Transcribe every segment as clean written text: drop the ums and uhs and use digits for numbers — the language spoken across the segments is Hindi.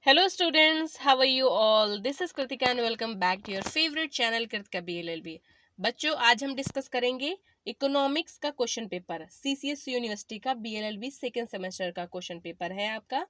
Hello students, how are you all? This is Kritika and welcome back to your favorite channel Kritika BLLB। बच्चों, आज हम डिस्कस करेंगे इकोनॉमिक्स का क्वेश्चन पेपर। CCS यूनिवर्सिटी का BLLB सेकेंड सेमेस्टर का क्वेश्चन पेपर है आपका।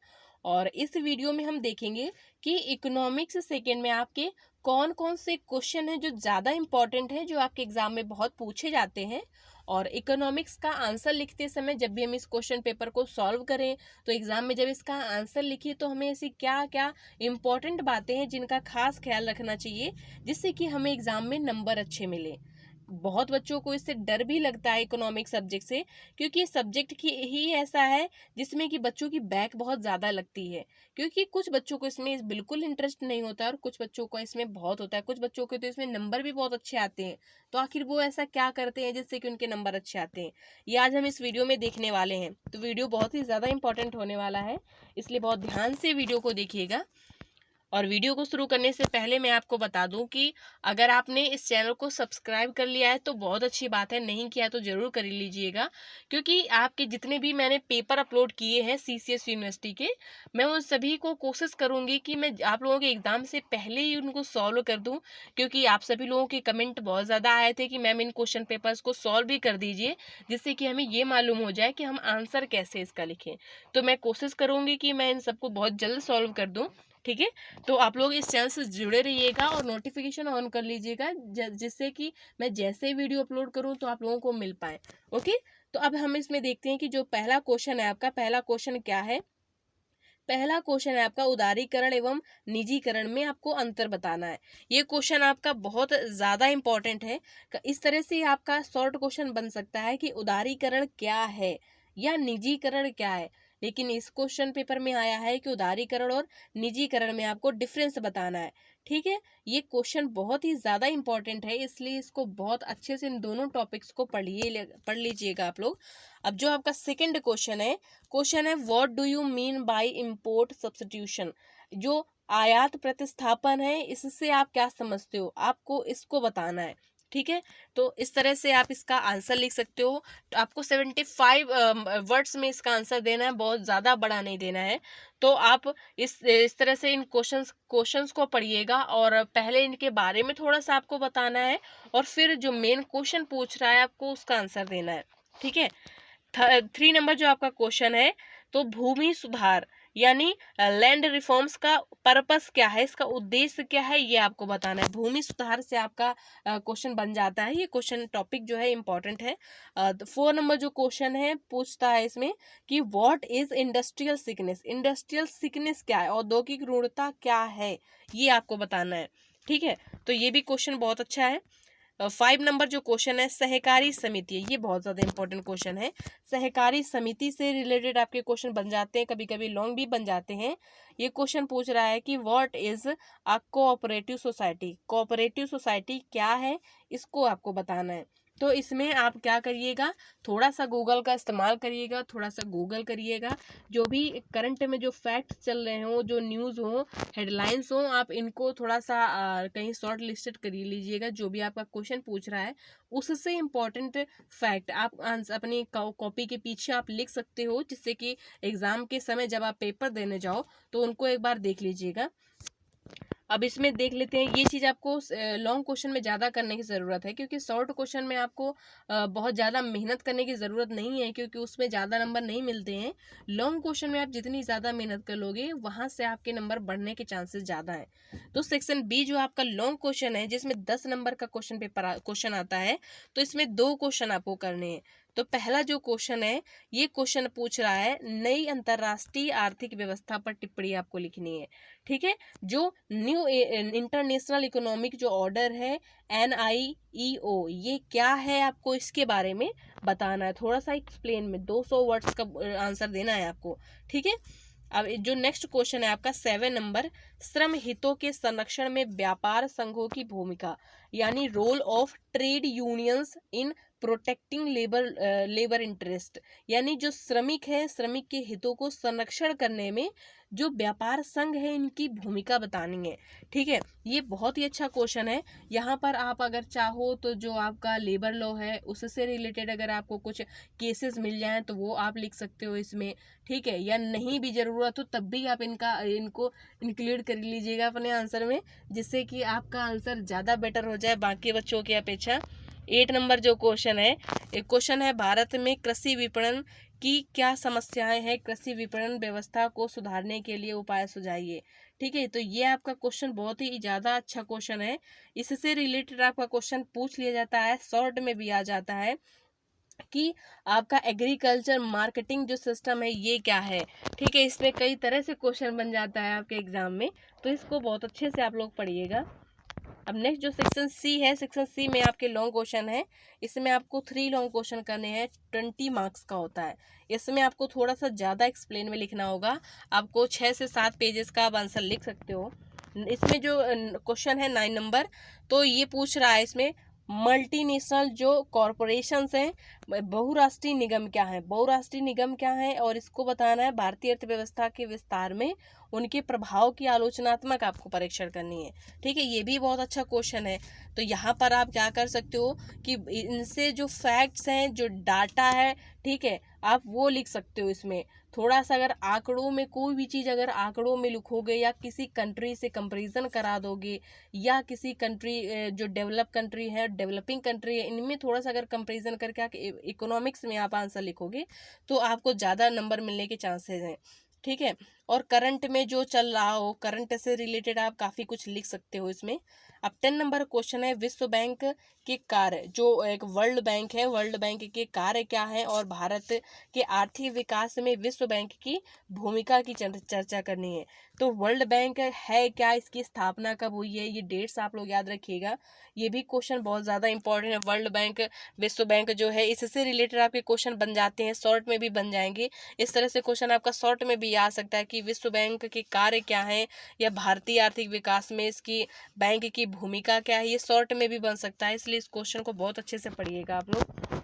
और इस वीडियो में हम देखेंगे कि इकोनॉमिक्स सेकेंड में आपके कौन कौन से क्वेश्चन हैं जो ज़्यादा इंपॉर्टेंट हैं, जो आपके एग्जाम में बहुत पूछे जाते हैं। और इकोनॉमिक्स का आंसर लिखते समय जब भी हम इस क्वेश्चन पेपर को सॉल्व करें तो एग्जाम में जब इसका आंसर लिखिए तो हमें ऐसी क्या क्या इंपॉर्टेंट बातें हैं जिनका खास ख्याल रखना चाहिए, जिससे कि हमें एग्जाम में नंबर अच्छे मिले। बहुत बच्चों को इससे डर भी लगता है इकोनॉमिक सब्जेक्ट से, क्योंकि ये सब्जेक्ट की ही ऐसा है जिसमें कि बच्चों की बैक बहुत ज़्यादा लगती है। क्योंकि कुछ बच्चों को इसमें बिल्कुल इंटरेस्ट नहीं होता और कुछ बच्चों को इसमें बहुत होता है। कुछ बच्चों के तो इसमें नंबर भी बहुत अच्छे आते हैं। तो आखिर वो ऐसा क्या करते हैं जिससे कि उनके नंबर अच्छे आते हैं, ये आज हम इस वीडियो में देखने वाले हैं। तो वीडियो बहुत ही ज़्यादा इंपॉर्टेंट होने वाला है, इसलिए बहुत ध्यान से वीडियो को देखिएगा। और वीडियो को शुरू करने से पहले मैं आपको बता दूं कि अगर आपने इस चैनल को सब्सक्राइब कर लिया है तो बहुत अच्छी बात है, नहीं किया तो ज़रूर कर लीजिएगा। क्योंकि आपके जितने भी मैंने पेपर अपलोड किए हैं CCS यूनिवर्सिटी के, मैं उन सभी को कोशिश करूंगी कि मैं आप लोगों के एग्ज़ाम से पहले ही उनको सॉल्व कर दूं। क्योंकि आप सभी लोगों के कमेंट बहुत ज़्यादा आए थे कि मैम इन क्वेश्चन पेपर्स को सॉल्व भी कर दीजिए, जिससे कि हमें ये मालूम हो जाए कि हम आंसर कैसे इसका लिखें। तो मैं कोशिश करूँगी कि मैं इन सबको बहुत जल्द सॉल्व कर दूँ। ठीक है, तो आप लोग इस चैनल से जुड़े रहिएगा और नोटिफिकेशन ऑन कर लीजिएगा, जिससे कि मैं जैसे वीडियो अपलोड करूं तो आप लोगों को मिल पाए। ओके, तो अब हम इसमें देखते हैं कि जो पहला क्वेश्चन है आपका, पहला क्वेश्चन क्या है। पहला क्वेश्चन है आपका उदारीकरण एवं निजीकरण में आपको अंतर बताना है। ये क्वेश्चन आपका बहुत ज़्यादा इंपॉर्टेंट है। इस तरह से आपका शॉर्ट क्वेश्चन बन सकता है कि उदारीकरण क्या है या निजीकरण क्या है। लेकिन इस क्वेश्चन पेपर में आया है कि उदारीकरण और निजीकरण में आपको डिफरेंस बताना है। ठीक है, ये क्वेश्चन बहुत ही ज़्यादा इंपॉर्टेंट है, इसलिए इसको बहुत अच्छे से इन दोनों टॉपिक्स को पढ़ लीजिएगा आप लोग। अब जो आपका सेकंड क्वेश्चन है what do you mean by import substitution. जो आयात प्रतिस्थापन है, इससे आप क्या समझते हो, आपको इसको बताना है। ठीक है, तो इस तरह से आप इसका आंसर लिख सकते हो। तो आपको 75 वर्ड्स में इसका आंसर देना है, बहुत ज़्यादा बड़ा नहीं देना है। तो आप इस तरह से इन क्वेश्चंस को पढ़िएगा और पहले इनके बारे में थोड़ा सा आपको बताना है और फिर जो मेन क्वेश्चन पूछ रहा है आपको उसका आंसर देना है। ठीक है, 3 नंबर जो आपका क्वेश्चन है, तो भूमि सुधार यानी लैंड रिफॉर्म्स का पर्पस क्या है, इसका उद्देश्य क्या है, ये आपको बताना है। भूमि सुधार से आपका क्वेश्चन बन जाता है। ये क्वेश्चन टॉपिक जो है इंपॉर्टेंट है। 4 नंबर जो क्वेश्चन है पूछता है इसमें कि what is industrial sickness. Industrial sickness क्या है, औद्योगिक रूढ़ता क्या है, ये आपको बताना है। ठीक है, तो ये भी क्वेश्चन बहुत अच्छा है। 5 नंबर जो क्वेश्चन है सहकारी समिति, ये बहुत ज़्यादा इंपॉर्टेंट क्वेश्चन है। सहकारी समिति से रिलेटेड आपके क्वेश्चन बन जाते हैं, कभी कभी लॉन्ग भी बन जाते हैं। ये क्वेश्चन पूछ रहा है कि what is a cooperative society. Cooperative society क्या है, इसको आपको बताना है। तो इसमें आप क्या करिएगा, थोड़ा सा गूगल का इस्तेमाल करिएगा, थोड़ा सा गूगल करिएगा। जो भी करंट में जो फैक्ट्स चल रहे हों, जो न्यूज़ हो, हेडलाइंस हो, आप इनको थोड़ा सा कहीं शॉर्ट लिस्टेड कर लीजिएगा। जो भी आपका क्वेश्चन पूछ रहा है उससे इम्पॉर्टेंट फैक्ट आप अपनी कॉपी के पीछे आप लिख सकते हो, जिससे कि एग्ज़ाम के समय जब आप पेपर देने जाओ तो उनको एक बार देख लीजिएगा। अब इसमें देख लेते हैं, ये चीज़ आपको लॉन्ग क्वेश्चन में ज़्यादा करने की ज़रूरत है, क्योंकि शॉर्ट क्वेश्चन में आपको बहुत ज़्यादा मेहनत करने की ज़रूरत नहीं है, क्योंकि उसमें ज़्यादा नंबर नहीं मिलते हैं। लॉन्ग क्वेश्चन में आप जितनी ज़्यादा मेहनत कर लोगे वहाँ से आपके नंबर बढ़ने के चांसेस ज़्यादा हैं। तो सेक्शन बी जो आपका लॉन्ग क्वेश्चन है, जिसमें 10 नंबर का क्वेश्चन आता है, तो इसमें 2 क्वेश्चन आपको करने हैं। तो पहला जो क्वेश्चन है, ये क्वेश्चन पूछ रहा है नई अंतर्राष्ट्रीय आर्थिक व्यवस्था पर टिप्पणी आपको लिखनी है। ठीक है, जो न्यू इंटरनेशनल इकोनॉमिक जो ऑर्डर है NIEO, ये क्या है आपको इसके बारे में बताना है। थोड़ा सा एक्सप्लेन में 200 वर्ड्स का आंसर देना है आपको। ठीक है, अब जो नेक्स्ट क्वेश्चन है आपका 7 नंबर, श्रम हितों के संरक्षण में व्यापार संघों की भूमिका यानी role of trade unions in protecting labour interest, यानी जो श्रमिक है, श्रमिक के हितों को संरक्षण करने में जो व्यापार संघ है इनकी भूमिका बतानी है। ठीक है, ये बहुत ही अच्छा क्वेश्चन है। यहाँ पर आप अगर चाहो तो जो आपका लेबर लॉ है उससे रिलेटेड अगर आपको कुछ केसेस मिल जाएं तो वो आप लिख सकते हो इसमें। ठीक है, या नहीं भी ज़रूरत हो तब भी आप इनको इंक्लूड कर लीजिएगा अपने आंसर में, जिससे कि आपका आंसर ज़्यादा बेटर हो जाए बाकी बच्चों की अपेक्षा। 8 नंबर जो क्वेश्चन है, एक क्वेश्चन है, भारत में कृषि विपणन की क्या समस्याएं हैं, कृषि विपणन व्यवस्था को सुधारने के लिए उपाय सुझाइए। ठीक है, तो ये आपका क्वेश्चन बहुत ही ज़्यादा अच्छा क्वेश्चन है। इससे रिलेटेड आपका क्वेश्चन पूछ लिया जाता है, शॉर्ट में भी आ जाता है कि आपका एग्रीकल्चर मार्केटिंग जो सिस्टम है ये क्या है। ठीक है, इसमें कई तरह से क्वेश्चन बन जाता है आपके एग्जाम में, तो इसको बहुत अच्छे से आप लोग पढ़िएगा। अब नेक्स्ट जो सेक्शन सी है, सेक्शन सी में आपके लॉन्ग क्वेश्चन है। इसमें आपको 3 लॉन्ग क्वेश्चन करने हैं, 20 मार्क्स का होता है। इसमें आपको थोड़ा सा ज़्यादा एक्सप्लेन में लिखना होगा, आपको 6 से 7 पेजेस का आप आंसर लिख सकते हो। इसमें जो क्वेश्चन है 9 नंबर, तो ये पूछ रहा है इसमें मल्टीनेशनल जो कॉरपोरेशंस हैं, बहुराष्ट्रीय निगम क्या है, बहुराष्ट्रीय निगम क्या है, और इसको बताना है भारतीय अर्थव्यवस्था के विस्तार में उनके प्रभाव की आलोचनात्मक आपको परीक्षण करनी है। ठीक है, ये भी बहुत अच्छा क्वेश्चन है। तो यहाँ पर आप क्या कर सकते हो कि इनसे जो फैक्ट्स हैं, जो डाटा है, ठीक है, आप वो लिख सकते हो इसमें। थोड़ा सा अगर आंकड़ों में कोई भी चीज़ अगर आंकड़ों में लिखोगे या किसी कंट्री से कंपैरिजन करा दोगे, या किसी कंट्री जो डेवलप कंट्री है, डेवलपिंग कंट्री है, इनमें थोड़ा सा अगर कंपैरिजन करके आके इकोनॉमिक्स में आप आंसर लिखोगे तो आपको ज़्यादा नंबर मिलने के चांसेस हैं। ठीक है, और करंट में जो चल रहा हो, करंट से रिलेटेड आप काफ़ी कुछ लिख सकते हो इसमें। अब 10 नंबर क्वेश्चन है, विश्व बैंक के कार्य, जो एक वर्ल्ड बैंक है, वर्ल्ड बैंक के कार्य क्या है और भारत के आर्थिक विकास में विश्व बैंक की भूमिका की चर्चा करनी है। तो वर्ल्ड बैंक है क्या, इसकी स्थापना कब हुई है, ये डेट्स आप लोग याद रखिएगा। ये भी क्वेश्चन बहुत ज़्यादा इंपॉर्टेंट है। वर्ल्ड बैंक, विश्व बैंक जो है, इससे रिलेटेड आपके क्वेश्चन बन जाते हैं, शॉर्ट में भी बन जाएंगे। इस तरह से क्वेश्चन आपका शॉर्ट में भी आ सकता है कि विश्व बैंक के कार्य क्या है, या भारतीय आर्थिक विकास में इसकी बैंक की भूमिका क्या है, ये शॉर्ट में भी बन सकता है। इसलिए इस क्वेश्चन को बहुत अच्छे से पढ़िएगा आप लोग।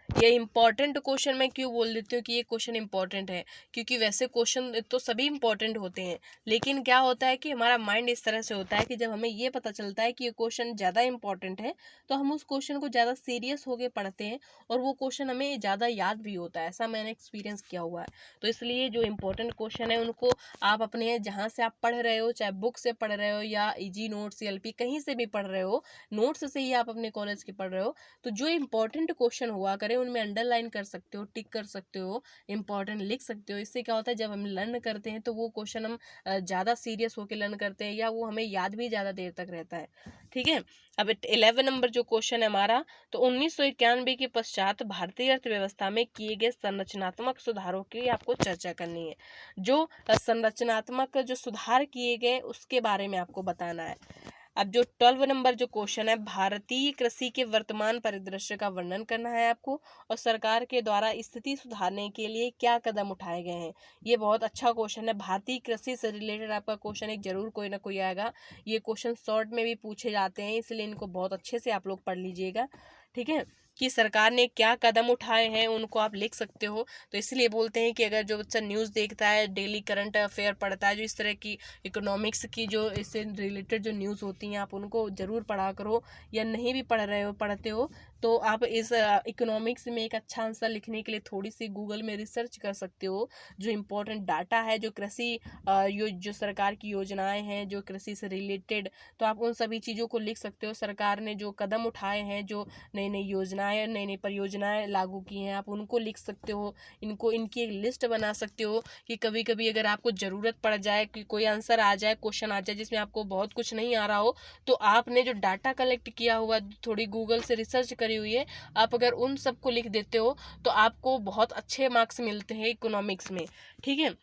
ये इंपॉर्टेंट क्वेश्चन मैं क्यों बोल देती हूँ कि ये क्वेश्चन इंपॉर्टेंट है, क्योंकि वैसे क्वेश्चन तो सभी इंपॉर्टेंट होते हैं, लेकिन क्या होता है कि हमारा माइंड इस तरह से होता है कि जब हमें ये पता चलता है कि ये क्वेश्चन ज़्यादा इंपॉर्टेंट है तो हम उस क्वेश्चन को ज़्यादा सीरियस होकर पढ़ते हैं, और वो क्वेश्चन हमें ज़्यादा याद भी होता है। ऐसा मैंने एक्सपीरियंस किया हुआ है। तो इसलिए जो इंपॉर्टेंट क्वेश्चन है उनको आप अपने जहाँ से आप पढ़ रहे हो, चाहे बुक से पढ़ रहे हो या ईजी नोट्स, एलपी कहीं से भी पढ़ रहे हो, नोट्स से ही आप अपने कॉलेज के पढ़ रहे हो, तो जो इंपॉर्टेंट क्वेश्चन हुआ करे उनमें अंडरलाइन कर सकते हो, टिक कर सकते हो, इंपॉर्टेंट लिख सकते हो। इससे क्या होता है, जब हम लर्न करते हैं तो वो क्वेश्चन हम ज़्यादा सीरियस होकर लर्न करते हैं, या वो हमें याद भी ज़्यादा देर तक रहता है। ठीक है, अब 11 नंबर जो क्वेश्चन है हमारा, तो 1991 के पश्चात भारतीय अर्थव्यवस्था में किए गए संरचनात्मक सुधारों की आपको चर्चा करनी है। जो संरचनात्मक जो सुधार किए गए उसके बारे में आपको बताना है। अब जो 12 नंबर जो क्वेश्चन है, भारतीय कृषि के वर्तमान परिदृश्य का वर्णन करना है आपको, और सरकार के द्वारा स्थिति सुधारने के लिए क्या कदम उठाए गए हैं। ये बहुत अच्छा क्वेश्चन है, भारतीय कृषि से रिलेटेड आपका क्वेश्चन एक जरूर कोई ना कोई आएगा। ये क्वेश्चन शॉर्ट में भी पूछे जाते हैं, इसलिए इनको बहुत अच्छे से आप लोग पढ़ लीजिएगा। ठीक है, कि सरकार ने क्या कदम उठाए हैं उनको आप लिख सकते हो। तो इसलिए बोलते हैं कि अगर जो बच्चा न्यूज़ देखता है, डेली करंट अफेयर पढ़ता है, जो इस तरह की इकोनॉमिक्स की जो इससे रिलेटेड जो न्यूज़ होती हैं आप उनको ज़रूर पढ़ा करो, या नहीं भी पढ़ रहे हो, पढ़ते हो तो आप इस इकोनॉमिक्स में एक अच्छा आंसर लिखने के लिए थोड़ी सी गूगल में रिसर्च कर सकते हो। जो इम्पोर्टेंट डाटा है, जो कृषि जो सरकार की योजनाएं हैं जो कृषि से रिलेटेड, तो आप उन सभी चीज़ों को लिख सकते हो। सरकार ने जो कदम उठाए हैं, जो नई नई योजनाएं, नई नई परियोजनाएं लागू की हैं, आप उनको लिख सकते हो। इनकी एक लिस्ट बना सकते हो कि कभी कभी अगर आपको ज़रूरत पड़ जाए कि कोई आंसर आ जाए, क्वेश्चन आ जाए जिसमें आपको बहुत कुछ नहीं आ रहा हो, तो आपने जो डाटा कलेक्ट किया हुआ, थोड़ी गूगल से रिसर्च करी हुई है, आप अगर उन सबको लिख देते हो तो आपको बहुत अच्छे मार्क्स मिलते हैं इकोनॉमिक्स में। ठीक है,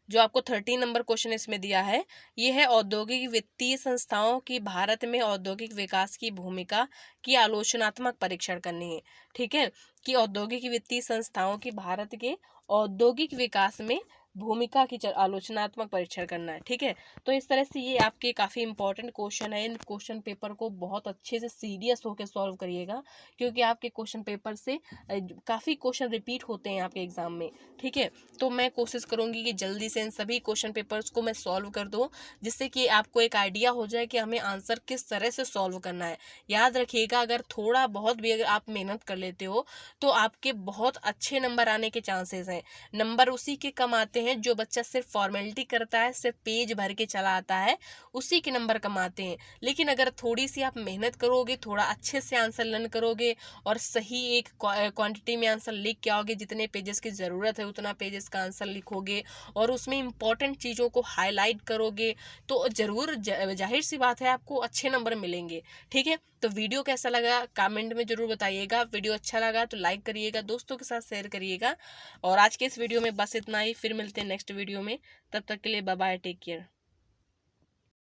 जो आपको 13 नंबर क्वेश्चन इसमें दिया है, ये है औद्योगिक वित्तीय संस्थाओं की भारत में औद्योगिक विकास की भूमिका की आलोचनात्मक परीक्षण करनी है। ठीक है, कि औद्योगिक वित्तीय संस्थाओं की भारत के औद्योगिक विकास में भूमिका की आलोचनात्मक परीक्षण करना है। ठीक है, तो इस तरह से ये आपके काफ़ी इंपॉर्टेंट क्वेश्चन है। इन क्वेश्चन पेपर को बहुत अच्छे से सीरियस होकर सॉल्व करिएगा, क्योंकि आपके क्वेश्चन पेपर से काफ़ी क्वेश्चन रिपीट होते हैं आपके एग्जाम में। ठीक है, तो मैं कोशिश करूंगी कि जल्दी से इन सभी क्वेश्चन पेपर्स को मैं सॉल्व कर दूं, जिससे कि आपको एक आइडिया हो जाए कि हमें आंसर किस तरह से सॉल्व करना है। याद रखिएगा, अगर थोड़ा बहुत भी अगर आप मेहनत कर लेते हो तो आपके बहुत अच्छे नंबर आने के चांसेस हैं। नंबर उसी के कम आते हैं जो बच्चा सिर्फ फॉर्मेलिटी करता है, सिर्फ पेज भर के चला आता है, उसी के नंबर कम आते हैं। लेकिन अगर थोड़ी सी आप मेहनत करोगे, थोड़ा अच्छे से आंसर लर्न करोगे और सही एक क्वांटिटी में आंसर लिख के आओगे, जितने पेजेस की ज़रूरत है उतना पेजेस का आंसर लिखोगे और उसमें इंपॉर्टेंट चीज़ों को हाईलाइट करोगे, तो ज़रूर जाहिर सी बात है आपको अच्छे नंबर मिलेंगे। ठीक है, तो वीडियो कैसा लगा कमेंट में ज़रूर बताइएगा। वीडियो अच्छा लगा तो लाइक करिएगा, दोस्तों के साथ शेयर करिएगा। और आज के इस वीडियो में बस इतना ही, फिर मिलते हैं नेक्स्ट वीडियो में। तब तक के लिए बाय बाय, टेक केयर।